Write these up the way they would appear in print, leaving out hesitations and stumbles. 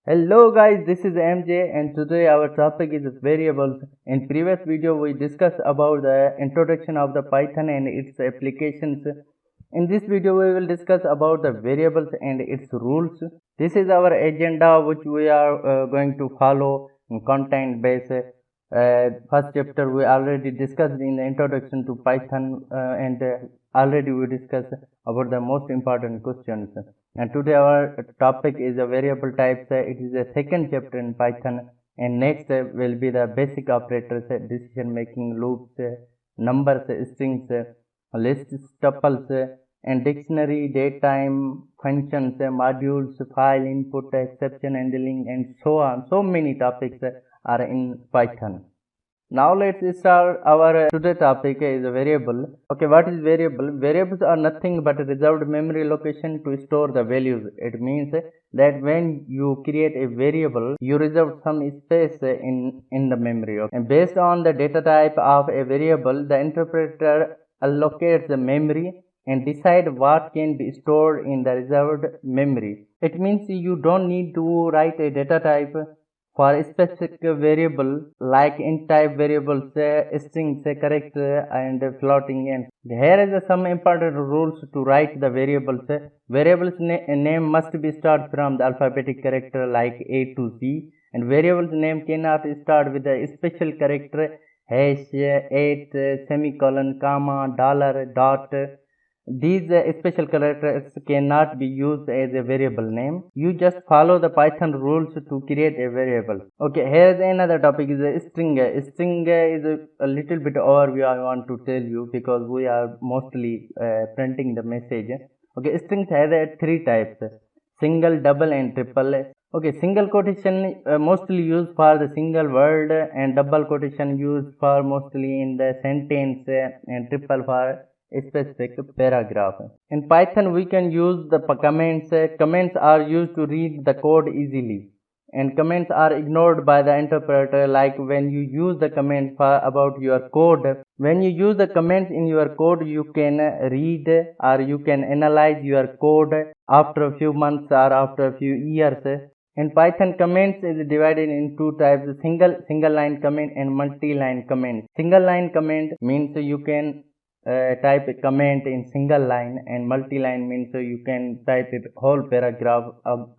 Hello guys, this is MJ and today our topic is variables. In previous video we discussed about the introduction of the Python and its applications. In this video we will discuss about the variables and its rules. This is our agenda which we are going to follow in content base. First chapter we already discussed in the introduction to Python and already we discussed about the most important questions. And today our topic is a variable types. It is the second chapter in Python, and next will be the basic operators, decision making, loops, numbers, strings, lists, tuples, and dictionary, datetime, functions, modules, file input, exception handling, and so on. So many topics are in Python. Now let's start our today topic is a variable. Okay, what is variable? Variables are nothing but a reserved memory location to store the values. It means that when you create a variable, you reserve some space in the memory. Okay? And based on the data type of a variable, the interpreter allocates the memory and decide what can be stored in the reserved memory. It means you don't need to write a data type for a specific variable like int type variables, strings, character and floating. And here is some important rules to write the variables. Variables name must be start from the alphabetic character like A to Z, and variables name cannot start with a special character hash, 8, semicolon, comma, dollar, dot. These special characters cannot be used as a variable name. You just follow the Python rules to create a variable. Okay, here's another topic is a string. String is a little bit overview I want to tell you because we are mostly printing the message. Okay, strings has three types: single, double, and triple. Okay, single quotation mostly used for the single word, and double quotation used for mostly in the sentence, and triple for a specific paragraph. In Python, we can use the comments. Comments are used to read the code easily, and comments are ignored by the interpreter. Like when you use the comment for about your code, when you use the comments in your code, you can read or you can analyze your code after a few months or after a few years. In Python, comments is divided in two types: single line comment and multi-line comment. Single line comment means you can type a comment in single line, and multi-line means you can type a whole paragraph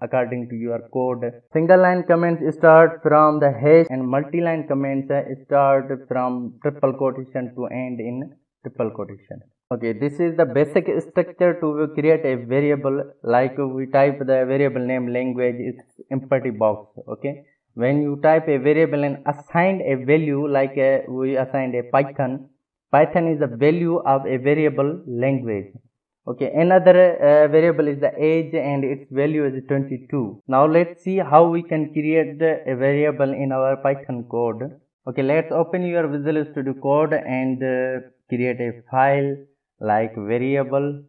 according to your code. Single line comments start from the hash, and multi-line comments start from triple quotation to end in triple quotation. Okay, this is the basic structure to create a variable. Like we type the variable name language is empty box. Okay, when you type a variable and assign a value, like we assigned a Python is the value of a variable language. Okay, another variable is the age and its value is 22. Now let's see how we can create a variable in our Python code. Okay, let's open your Visual Studio Code and create a file like variable.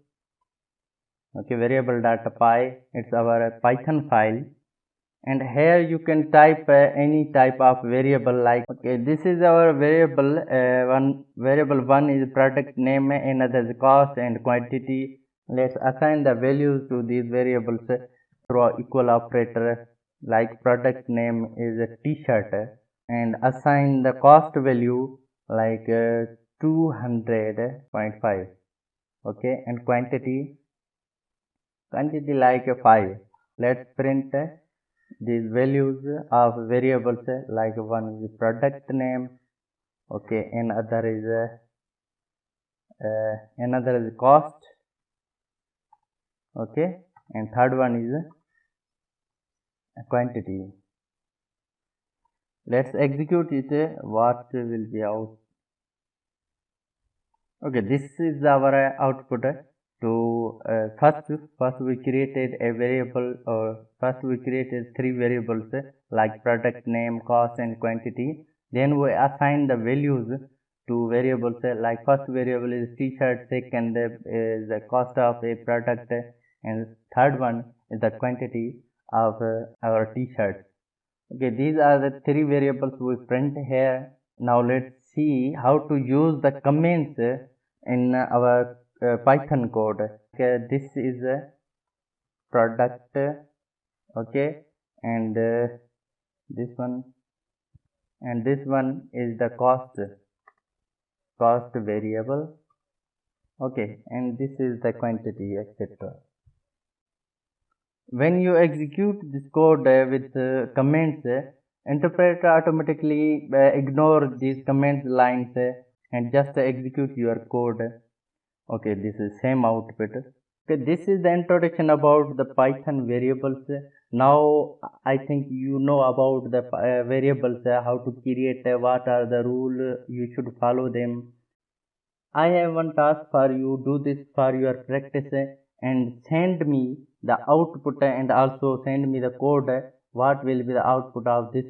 Okay, variable.py, it's our Python file. And here you can type any type of variable. Like, okay, this is our variable. Variable one is product name, another is cost and quantity. Let's assign the values to these variables through equal operator. Like product name is a t-shirt, and assign the cost value like 200.5. okay, and quantity like 5. Let's print these values of variables. Like one is product name, okay, another is cost, okay, and third one is quantity. Let's execute it. What will be out? Okay, this is our output. To first we created a variable, or first we created three variables like product name, cost and quantity. Then we assign the values to variables. Like first variable is t-shirt, second is the cost of a product, and third one is the quantity of our t-shirt. Okay, these are the three variables we print here. Now let's see how to use the comments in our Python code. Okay, this is a product, okay, and this one, and this one is the cost variable. Okay, and this is the quantity, etc. When you execute this code with comments, interpreter automatically ignore these comments lines and just execute your code. Okay, this is same output. Okay, this is the introduction about the Python variables. Now I think you know about the variables, how to create, what are the rule, you should follow them. I have one task for you. Do this for your practice and send me the output and also send me the code. What will be the output of this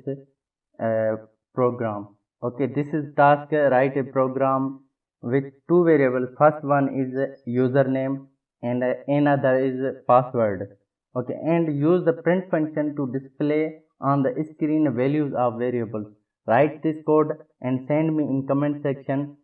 program? Okay, this is task. Write a program with two variables. First one is username and another is password. Okay, and use the print function to display on the screen values of variables. Write this code and send me in comment section